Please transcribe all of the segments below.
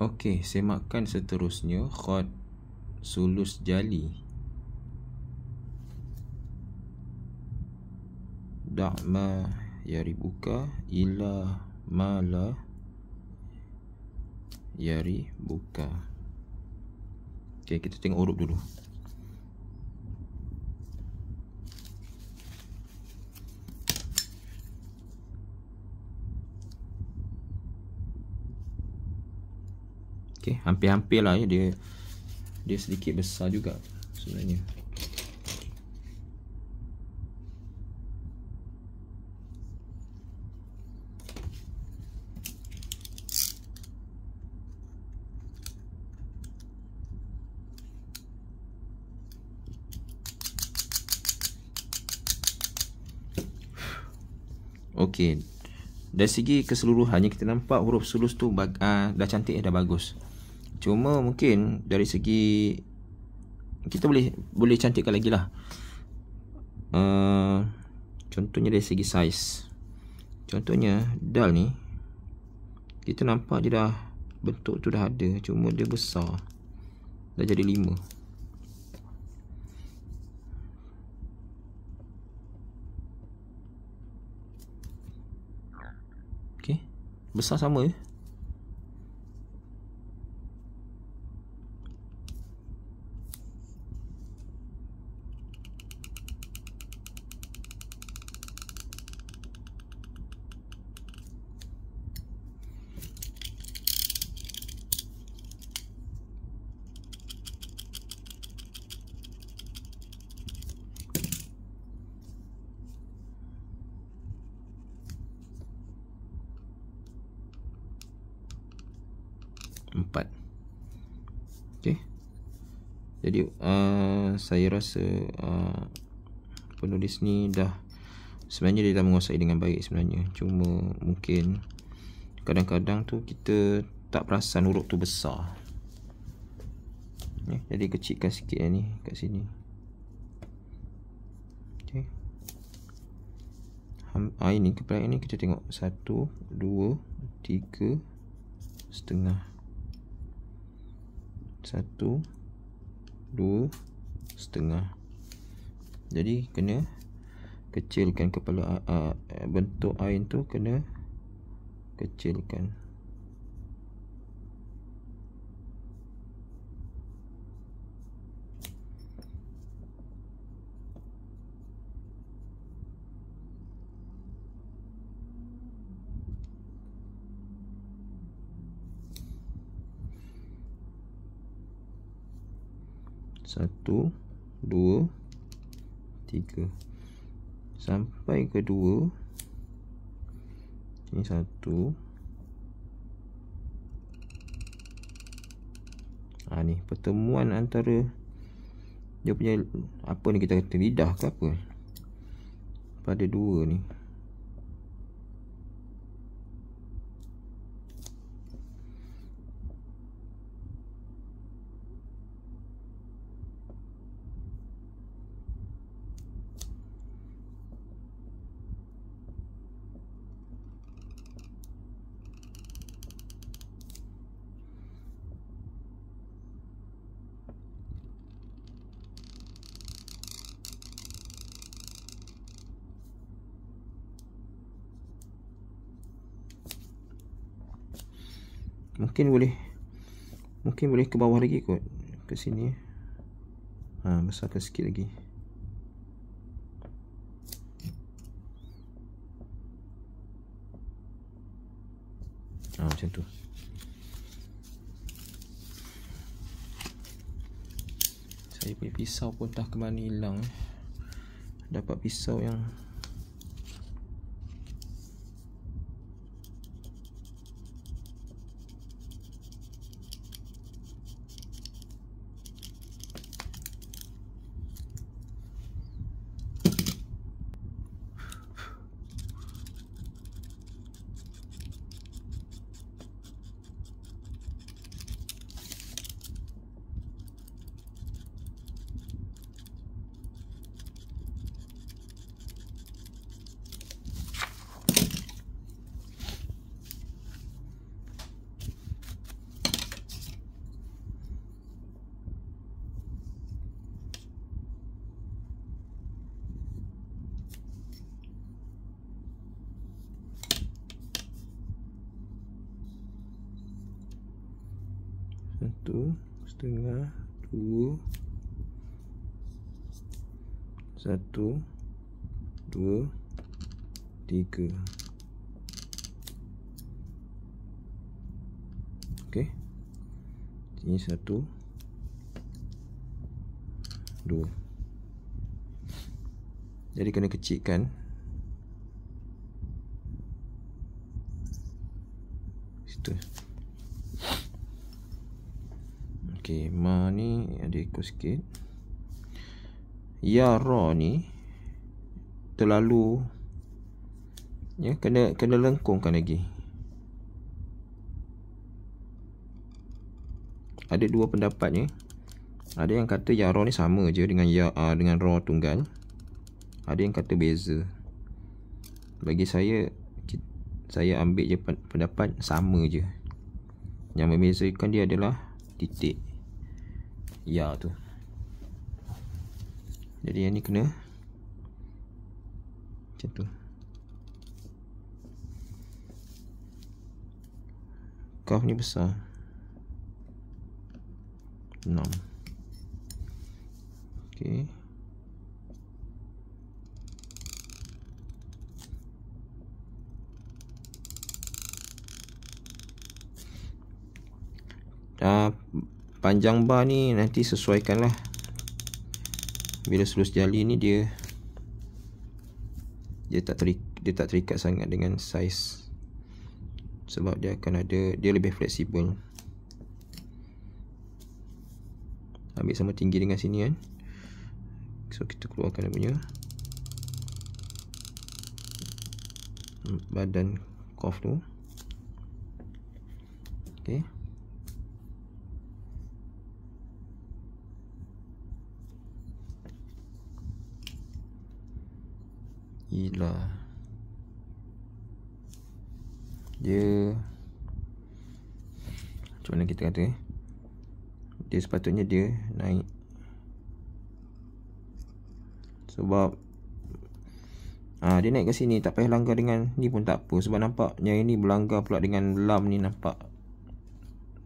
Okey, semakkan seterusnya khat sulus jali. Da'ma yaribuka ila ma la yaribuka. Okey, kita tengok huruf dulu. Okey, hampir-hampir lah ya, dia sedikit besar juga sebenarnya. Okey, dari segi keseluruhannya kita nampak huruf sulus tu dah cantik, dah bagus. Cuma mungkin dari segi kita boleh cantikkan lagi lah. Contohnya dari segi saiz. Contohnya dal ni, kita nampak dia dah, bentuk tu dah ada, cuma dia besar, dah jadi 5. Okey, besar sama ya. Empat. Okey. Jadi saya rasa penulis ni sebenarnya dia dah menguasai dengan baik sebenarnya. Cuma mungkin kadang-kadang tu kita tak perasan huruf tu besar. Jadi kecilkan sikit ni kat sini. Okey. Ini kepala ini kita tengok 1, 2, 3 setengah. 1, 2 setengah. Jadi kena kecilkan kepala, bentuk ain tu kena kecilkan. Satu, 2, 3 sampai ke 2. Ini 1. Ni pertemuan antara dia punya apa ni, kita kata lidah ke apa, pada 2 ni. Mungkin boleh ke bawah lagi kot, ke sini. Besarkan sikit lagi. Macam tu. Saya punya pisau pun dah ke mana hilang. Dapat pisau yang 1 setengah 2 1 2 3. Okey. Ini 1 2. Jadi kena kecilkan situ. Okey, ma ni ada ikut sikit. Ya ra ni terlalu, ya, kena lengkungkan lagi. Ada dua pendapatnya. Ada yang kata ya ra ni sama je dengan dengan ra tunggal. Ada yang kata beza. Bagi saya ambil je pendapat sama je. Yang membezakan dia adalah titik ya tu. Jadi yang ni kena macam tu. Kaf ni besar 6. Okey. Panjang bar ni nanti sesuaikan lah. Bila sulus jali ni dia tak terikat sangat dengan saiz, sebab dia lebih fleksibel. Ambil sama tinggi dengan sini kan. So kita keluarkan dia punya badan kaf tu. Okey. Gila. Dia macam mana kita kata, dia sepatutnya dia naik. Sebab dia naik ke sini, tak payah langgar dengan ni pun tak apa. Sebab nampak yang ini berlanggar pula dengan lam ni, nampak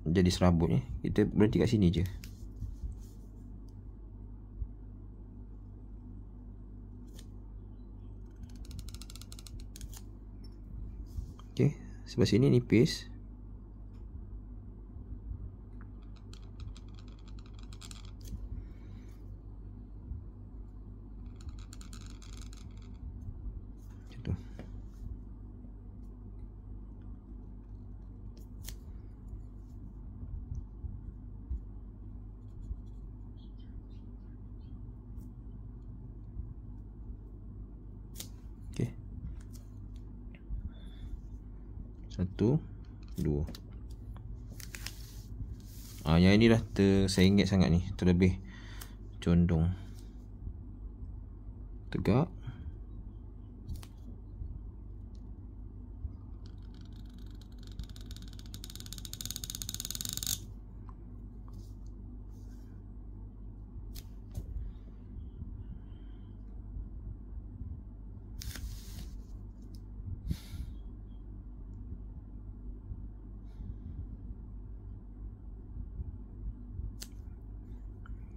jadi serabut ni. Kita berhenti kat sini je. Okey, sebelah sini nipis. Macam tu. Okey. 1 2. Yang ini dah tersengit sangat ni, terlebih condong tegak.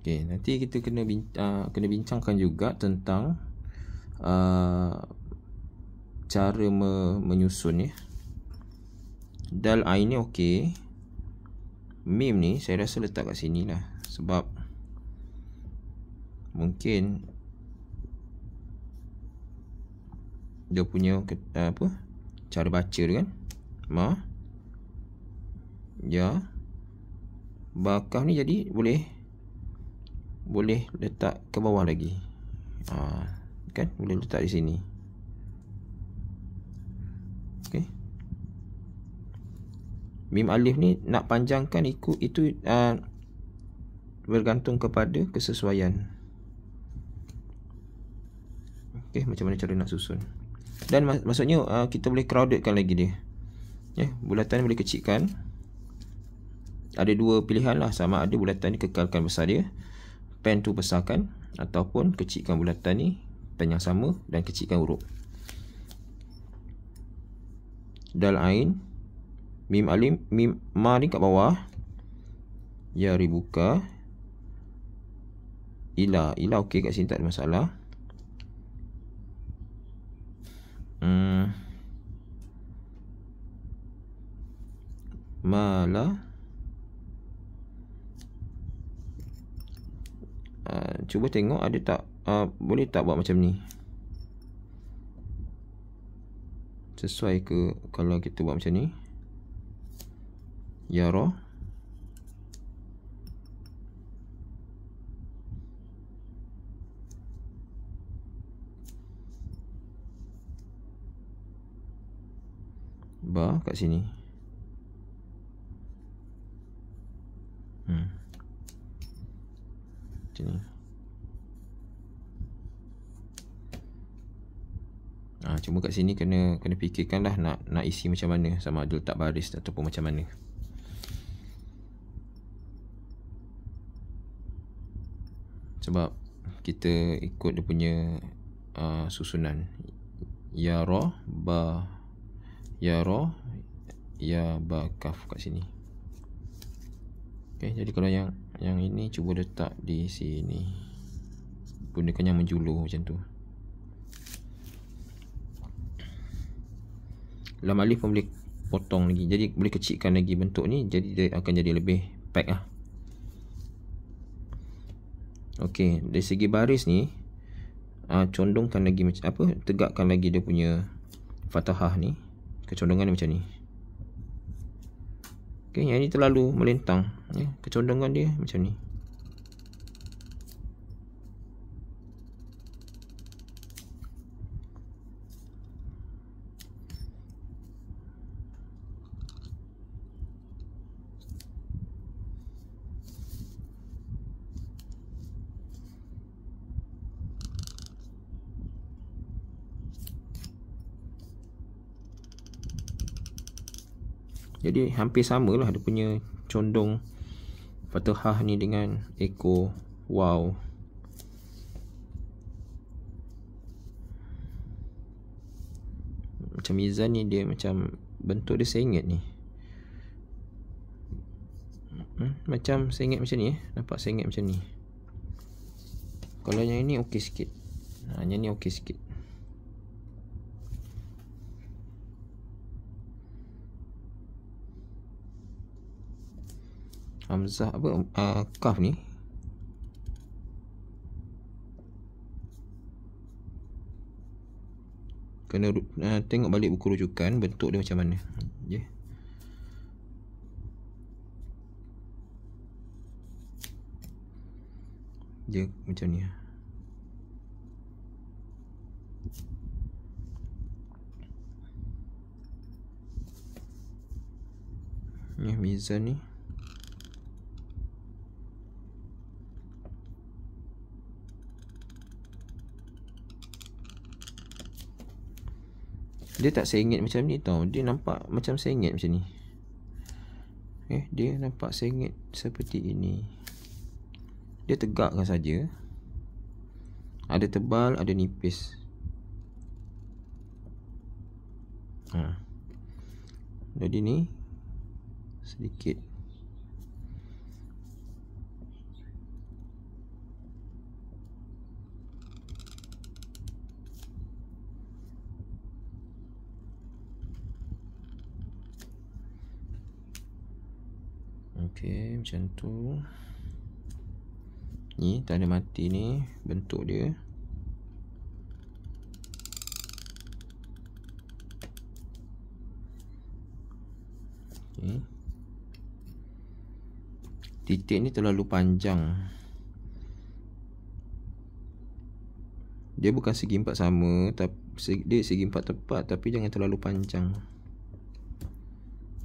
Okey, nanti kita kena bincangkan juga tentang cara menyusun ya. Dal ain ni okey. Mim ni saya rasa letak kat sini lah, sebab mungkin dia punya cara baca dia kan. Ma ya bakah ni, jadi boleh letak ke bawah lagi. Kan boleh letak di sini. Okey. Mim alif ni nak panjangkan ikut itu bergantung kepada kesesuaian. Okey, macam mana cara nak susun. Dan maksudnya kita boleh crowdedkan lagi dia. Ya, bulatan boleh kecilkan. Ada dua pilihan lah, sama ada bulatan ni kekalkan besar dia, pen tu besarkan, ataupun kecilkan bulatan ni, pen yang sama, dan kecilkan huruf. Dal ain, mim alif, mim ma ni kat bawah, Ya ribuka. Ila okey kat sini, tak ada masalah. Mala. Cuba tengok ada tak, boleh tak buat macam ni? Sesuai ke kalau kita buat macam ni? Yara. Ba kat sini. Macam ni. Cuma kat sini kena fikirkan lah nak isi macam mana, sama ada letak baris ataupun macam mana. Sebab kita ikut dia punya susunan. Ya ra, ba, ya ra, ya ba kaf kat sini. Okay, jadi kalau yang ini cuba letak di sini. Gunakan yang menjulur macam tu. Lam alif pun boleh potong lagi. Jadi boleh kecilkan lagi bentuk ni. Jadi dia akan jadi lebih pack lah. Okey, dari segi baris ni condongkan lagi macam apa? Tegakkan lagi dia punya fathah ni. Kecondongan dia macam ni. Okey, yang ni terlalu melentang ya. Kecondongan dia macam ni. Jadi hampir samalah dia punya condong fathah ni dengan ekor waw. Macam mizan ni dia macam bentuk dia sengit ni. Macam sengit macam ni nampak sengit macam ni. Kalau yang ini okey sikit. Yang ni okey sikit. Hamzah apa kaf ni kena tengok balik buku rujukan bentuk dia macam mana. Okay. Dia macam ni. Ni mizan ni. Dia tak sengit macam ni tau. Dia nampak macam sengit macam ni. Dia nampak sengit seperti ini. Dia tegakkan saja. Ada tebal, ada nipis. Jadi ni sedikit. Okey, macam tu. Ni tanda mati ni bentuk dia. Okay. Titik ni terlalu panjang. Dia bukan segi empat sama, dia segi empat tepat, tapi jangan terlalu panjang.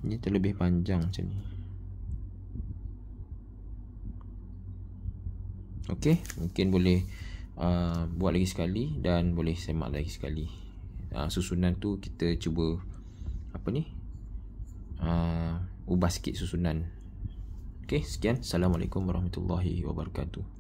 Ini terlebih panjang macam ni. Okey, mungkin boleh buat lagi sekali dan boleh semak lagi sekali. Susunan tu kita cuba apa ni? Ubah sikit susunan. Okey, sekian. Assalamualaikum warahmatullahi wabarakatuh.